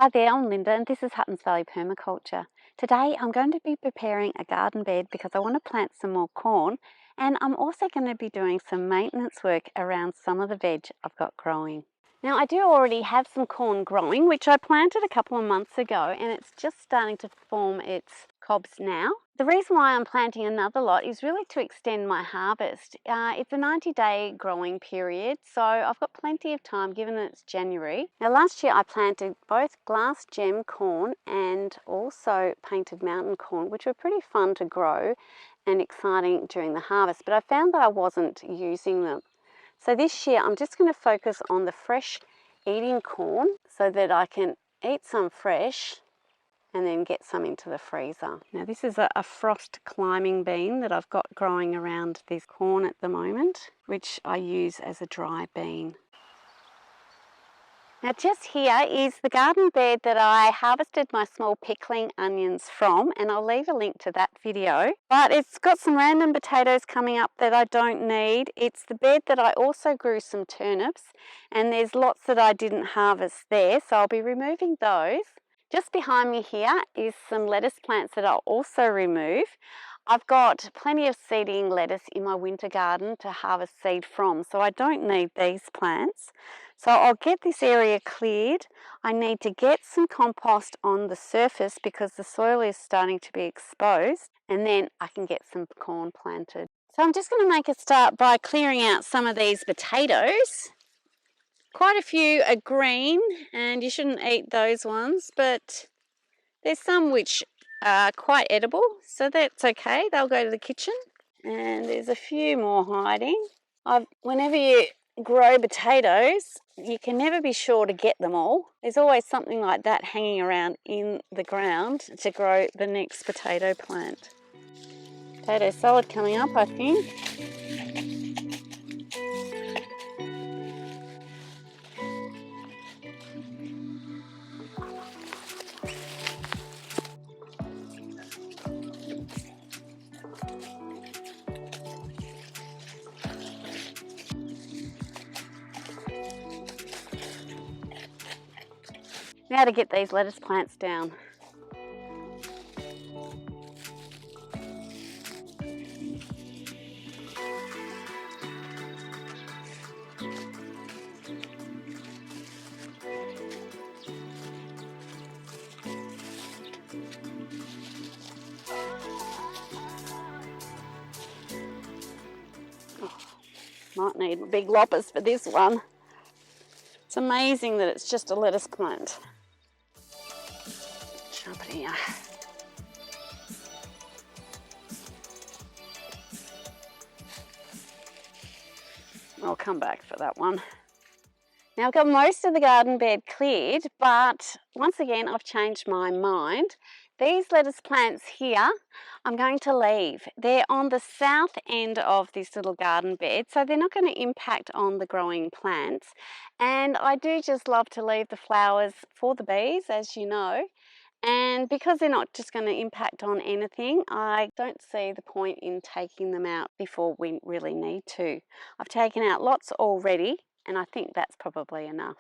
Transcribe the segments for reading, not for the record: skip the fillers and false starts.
Hi there, I'm Linda and this is Huttons Valley Permaculture. Today I'm going to be preparing a garden bed because I want to plant some more corn, and I'm also going to be doing some maintenance work around some of the veg I've got growing. Now I do already have some corn growing which I planted a couple of months ago, and it's just starting to form its cobs now. The reason why I'm planting another lot is really to extend my harvest. It's a 90-day growing period, so I've got plenty of time given that it's January. Now last year I planted both glass gem corn and also painted mountain corn, which were pretty fun to grow and exciting during the harvest, but I found that I wasn't using them. So this year I'm just going to focus on the fresh eating corn so that I can eat some fresh and then get some into the freezer. Now this is a frost climbing bean that I've got growing around this corn at the moment, which I use as a dry bean. Now just here is the garden bed that I harvested my small pickling onions from, and I'll leave a link to that video. But it's got some random potatoes coming up that I don't need. It's the bed that I also grew some turnips, and there's lots that I didn't harvest there, so I'll be removing those. Just behind me here is some lettuce plants that I'll also remove. I've got plenty of seeding lettuce in my winter garden to harvest seed from, so I don't need these plants. So I'll get this area cleared. I need to get some compost on the surface because the soil is starting to be exposed, and then I can get some corn planted. So I'm just going to make a start by clearing out some of these potatoes. Quite a few are green and you shouldn't eat those ones, but there's some which are quite edible, so that's okay. They'll go to the kitchen. And there's a few more hiding. Whenever you grow potatoes, you can never be sure to get them all. There's always something like that hanging around in the ground to grow the next potato plant. Potato salad coming up, I think. Now to get these lettuce plants down. Might need big loppers for this one. It's amazing that it's just a lettuce plant. Jump it here. I'll come back for that one. Now I've got most of the garden bed cleared, but once again I've changed my mind. These lettuce plants here I'm going to leave. They're on the south end of this little garden bed, so they're not going to impact on the growing plants. And I do just love to leave the flowers for the bees, as you know. And because they're not just going to impact on anything, I don't see the point in taking them out before we really need to. I've taken out lots already, and I think that's probably enough.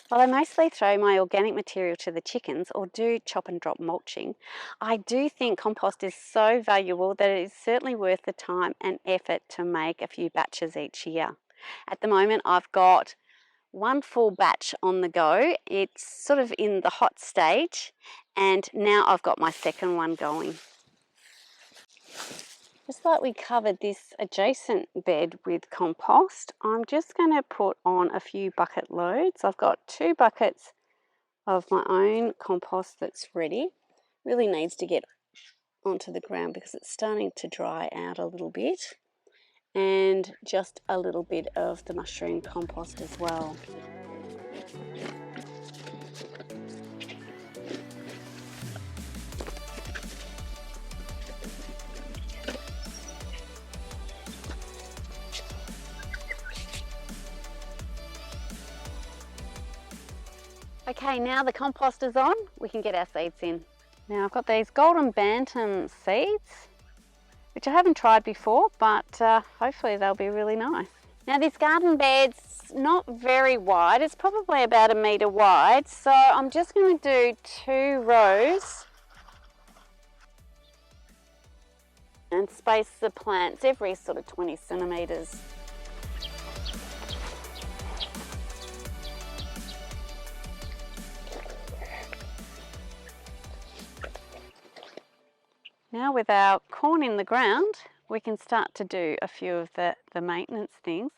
While I mostly throw my organic material to the chickens or do chop and drop mulching, I do think compost is so valuable that it is certainly worth the time and effort to make a few batches each year. At the moment I've got one full batch on the go. It's sort of in the hot stage, and now I've got my second one going. Just like we covered this adjacent bed with compost, I'm just going to put on a few bucket loads. I've got 2 buckets of my own compost that's ready. Really needs to get onto the ground because it's starting to dry out a little bit. And just a little bit of the mushroom compost as well. Okay, now the compost is on, we can get our seeds in. Now I've got these golden bantam seeds, which I haven't tried before, but hopefully they'll be really nice. Now this garden bed's not very wide, it's probably about 1 metre wide, so I'm just going to do 2 rows and space the plants every sort of 20 centimetres. Now with our corn in the ground, we can start to do a few of the maintenance things,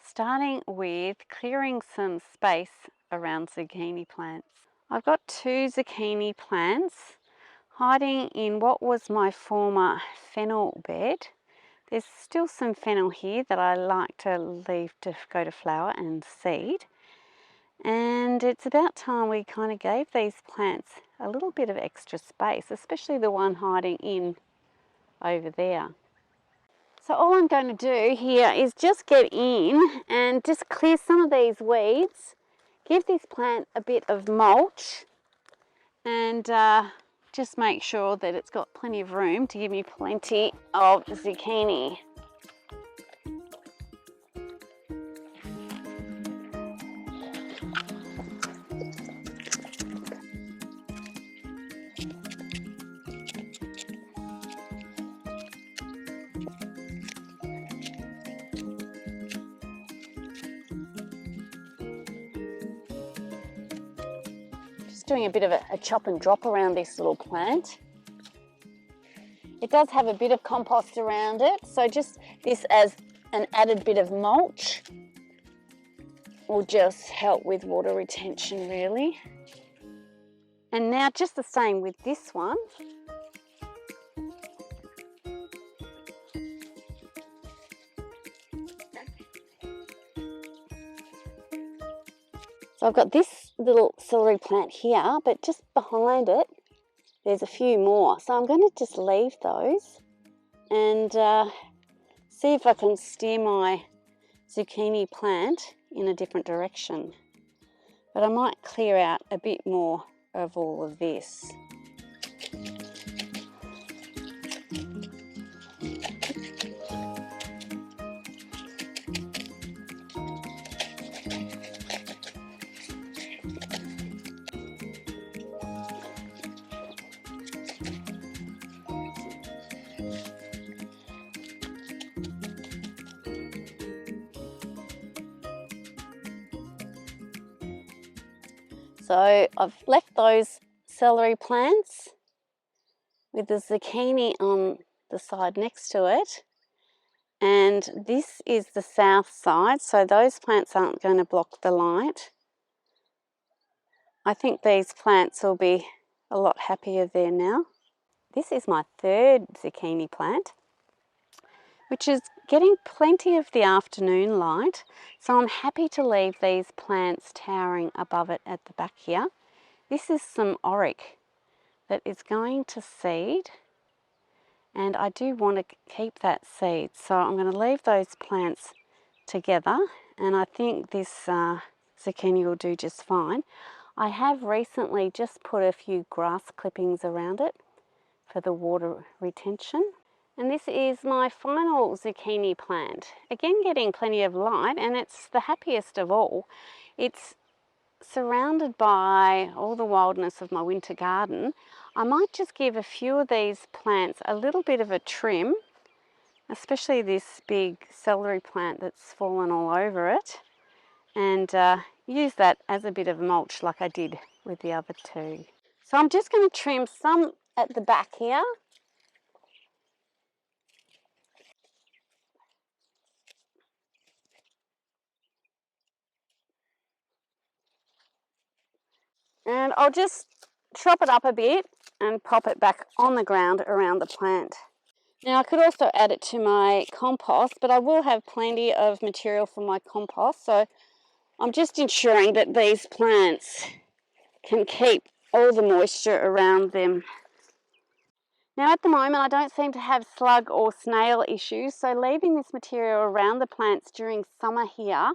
starting with clearing some space around zucchini plants. I've got 2 zucchini plants hiding in what was my former fennel bed. There's still some fennel here that I like to leave to go to flower and seed. And it's about time we kind of gave these plants a little bit of extra space, especially the one hiding in over there. So all I'm going to do here is just get in and just clear some of these weeds, give this plant a bit of mulch, and just make sure that it's got plenty of room to give me plenty of zucchini. Doing a bit of a chop and drop around this little plant. It does have a bit of compost around it, so just this as an added bit of mulch will just help with water retention really. And now just the same with this one. So I've got this little celery plant here, but just behind it, there's a few more. So I'm going to just leave those and see if I can steer my zucchini plant in a different direction. But I might clear out a bit more of all of this. So I've left those celery plants with the zucchini on the side next to it, and this is the south side, so those plants aren't going to block the light. I think these plants will be a lot happier there now. This is my 3rd zucchini plant, which is getting plenty of the afternoon light, so I'm happy to leave these plants towering above it at the back here. This is some auric that is going to seed, and I do want to keep that seed, so I'm going to leave those plants together, and I think this zucchini will do just fine. I have recently just put a few grass clippings around it for the water retention. And this is my final zucchini plant. Again, getting plenty of light, and it's the happiest of all. It's surrounded by all the wildness of my winter garden. I might just give a few of these plants a little bit of a trim, especially this big celery plant that's fallen all over it, and use that as a bit of mulch like I did with the other 2. So I'm just going to trim some at the back here. And I'll just chop it up a bit and pop it back on the ground around the plant. Now I could also add it to my compost, but I will have plenty of material for my compost, so I'm just ensuring that these plants can keep all the moisture around them. Now at the moment I don't seem to have slug or snail issues, so leaving this material around the plants during summer here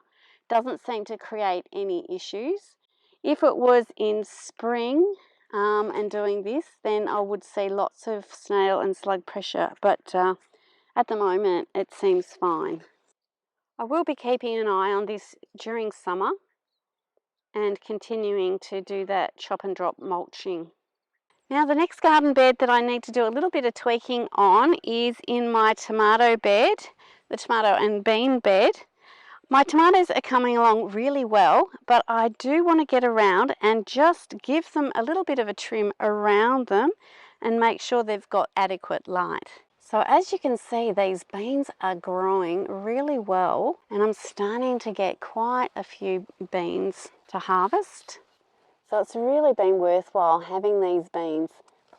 doesn't seem to create any issues. If it was in spring and doing this, then I would see lots of snail and slug pressure, but at the moment it seems fine. I will be keeping an eye on this during summer and continuing to do that chop and drop mulching. Now the next garden bed that I need to do a little bit of tweaking on is in my tomato bed, the tomato and bean bed. My tomatoes are coming along really well, but I do want to get around and just give them a little bit of a trim around them and make sure they've got adequate light. So as you can see, these beans are growing really well, and I'm starting to get quite a few beans to harvest. So it's really been worthwhile having these beans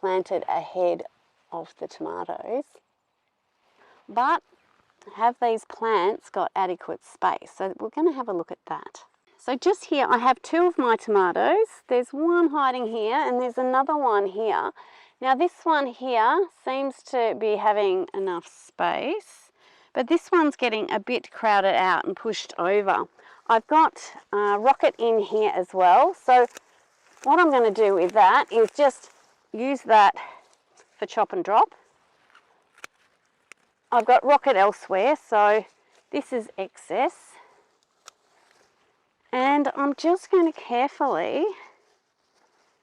planted ahead of the tomatoes. But have these plants got adequate space? So we're going to have a look at that. So just here I have two of my tomatoes. There's one hiding here and there's another one here. Now this one here seems to be having enough space, but this one's getting a bit crowded out and pushed over. I've got rocket in here as well, so what I'm going to do with that is just use that for chop and drop. I've got rocket elsewhere, so this is excess. And I'm just going to carefully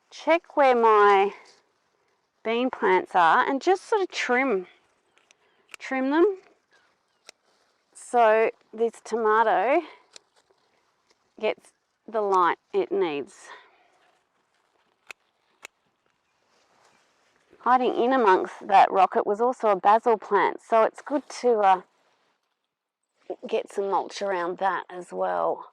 check where my bean plants are and just sort of trim them so this tomato gets the light it needs. Hiding in amongst that rocket was also a basil plant, so it's good to get some mulch around that as well.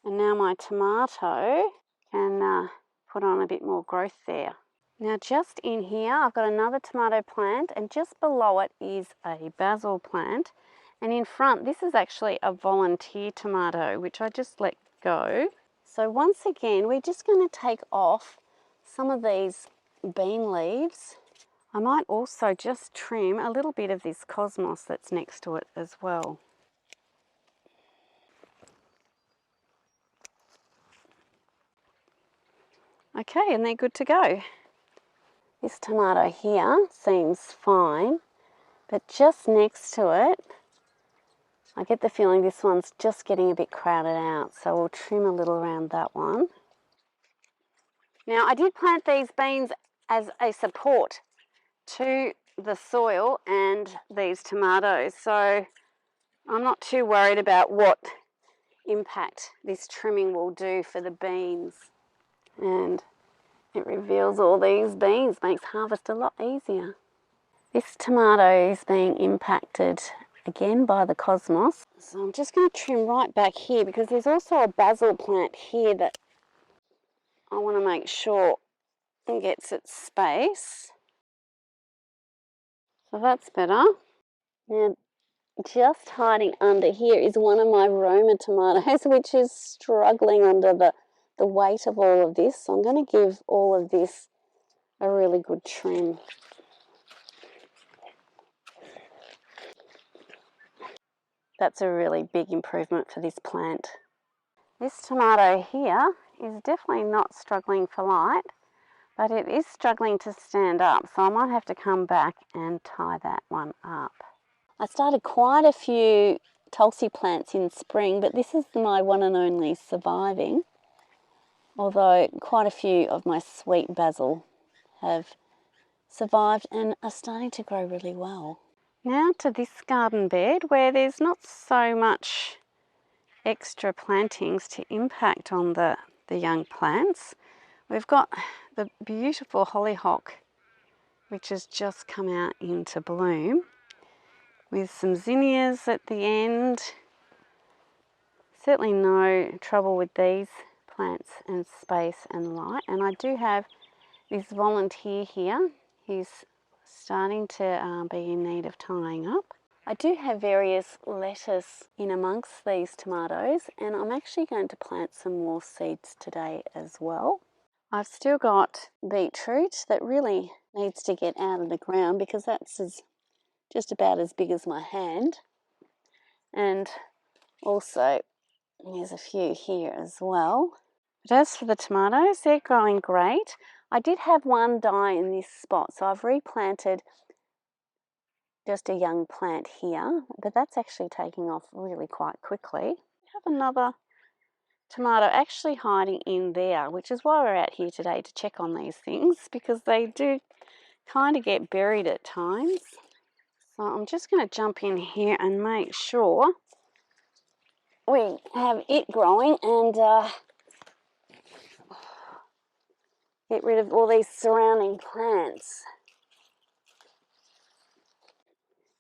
And now my tomato can put on a bit more growth there. Now just in here I've got another tomato plant, and just below it is a basil plant, and in front this is actually a volunteer tomato which I just let go. So once again we're just going to take off some of these bean leaves. I might also just trim a little bit of this cosmos that's next to it as well. Okay, and they're good to go. This tomato here seems fine, but just next to it, I get the feeling this one's just getting a bit crowded out, so we'll trim a little around that one. Now, I did plant these beans as a support to the soil and these tomatoes, so I'm not too worried about what impact this trimming will do for the beans. And it reveals all these beans, makes harvest a lot easier. This tomato is being impacted again by the cosmos. So I'm just going to trim right back here because there's also a basil plant here that I want to make sure it gets its space. So that's better. Now just hiding under here is one of my Roma tomatoes which is struggling under the weight of all of this. So I'm going to give all of this a really good trim. That's a really big improvement for this plant. This tomato here is definitely not struggling for light, but it is struggling to stand up, so I might have to come back and tie that one up. I started quite a few Tulsi plants in spring, but this is my one and only surviving, although quite a few of my sweet basil have survived and are starting to grow really well. Now to this garden bed where there's not so much extra plantings to impact on the young plants. We've got the beautiful hollyhock which has just come out into bloom with some zinnias at the end. Certainly no trouble with these plants and space and light. And I do have this volunteer here. He's starting to be in need of tying up. I do have various lettuce in amongst these tomatoes, and I'm actually going to plant some more seeds today as well. I've still got beetroot that really needs to get out of the ground because that's just about as big as my hand. And also there's a few here as well. But as for the tomatoes, they're growing great. I did have one die in this spot, so I've replanted just a young plant here, but that's actually taking off really quite quickly. We have another tomato actually hiding in there, which is why we're out here today, to check on these things, because they do kind of get buried at times. So I'm just going to jump in here and make sure we have it growing and get rid of all these surrounding plants.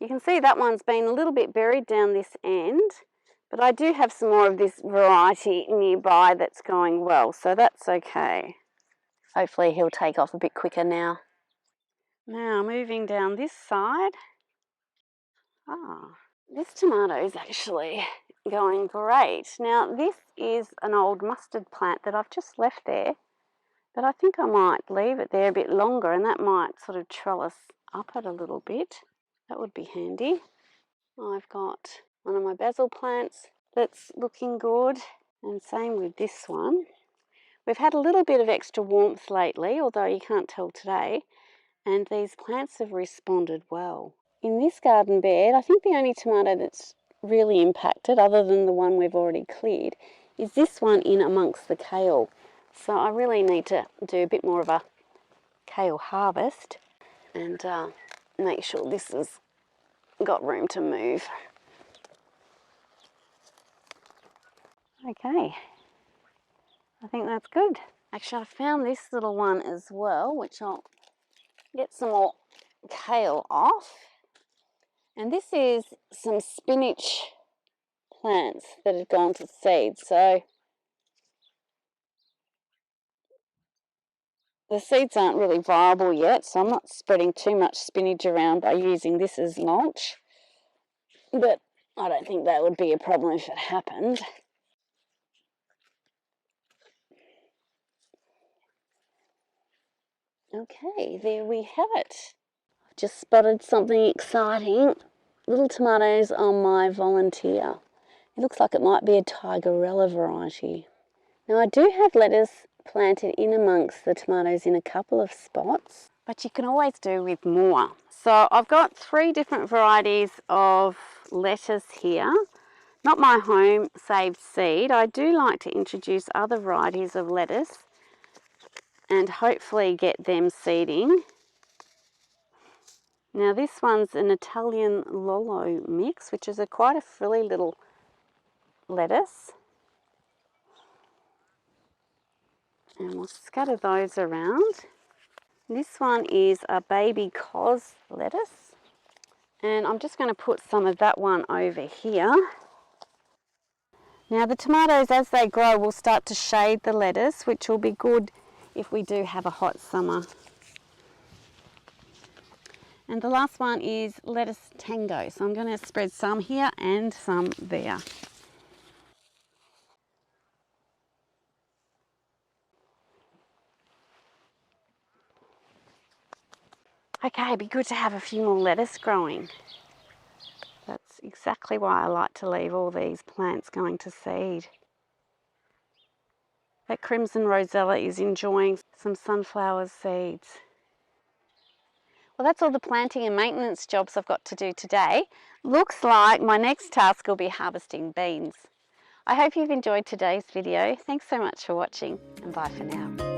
You can see that one's been a little bit buried down this end, but I do have some more of this variety nearby that's going well, so that's okay. Hopefully he'll take off a bit quicker now. Now moving down this side. This tomato is actually going great. Now this is an old mustard plant that I've just left there, but I think I might leave it there a bit longer and that might sort of trellis up it a little bit. That would be handy. I've got one of my basil plants that's looking good, and same with this one. We've had a little bit of extra warmth lately, although you can't tell today, and these plants have responded well. In this garden bed, I think the only tomato that's really impacted, other than the one we've already cleared, is this one in amongst the kale. So I really need to do a bit more of a kale harvest and make sure this has got room to move. Okay, I think that's good. Actually, I found this little one as well, which I'll get some more kale off. And this is some spinach plants that have gone to seed. So the seeds aren't really viable yet, so I'm not spreading too much spinach around by using this as mulch. But I don't think that would be a problem if it happened. Okay, there we have it. I've just spotted something exciting. Little tomatoes on my volunteer. It looks like it might be a Tigerella variety. Now I do have lettuce planted in amongst the tomatoes in a couple of spots, but you can always do with more. So I've got 3 different varieties of lettuce here. Not my home saved seed. I do like to introduce other varieties of lettuce and hopefully get them seeding. Now this one's an Italian Lolo mix, which is quite a frilly little lettuce. And we'll scatter those around. This one is a baby cobs lettuce. And I'm just going to put some of that one over here. Now the tomatoes, as they grow, will start to shade the lettuce, which will be good if we do have a hot summer. And the last one is lettuce tango. So I'm going to spread some here and some there. Okay, it'd be good to have a few more lettuce growing. That's exactly why I like to leave all these plants going to seed. That crimson rosella is enjoying some sunflower seeds. Well, that's all the planting and maintenance jobs I've got to do today. Looks like my next task will be harvesting beans. I hope you've enjoyed today's video. Thanks so much for watching, and bye for now.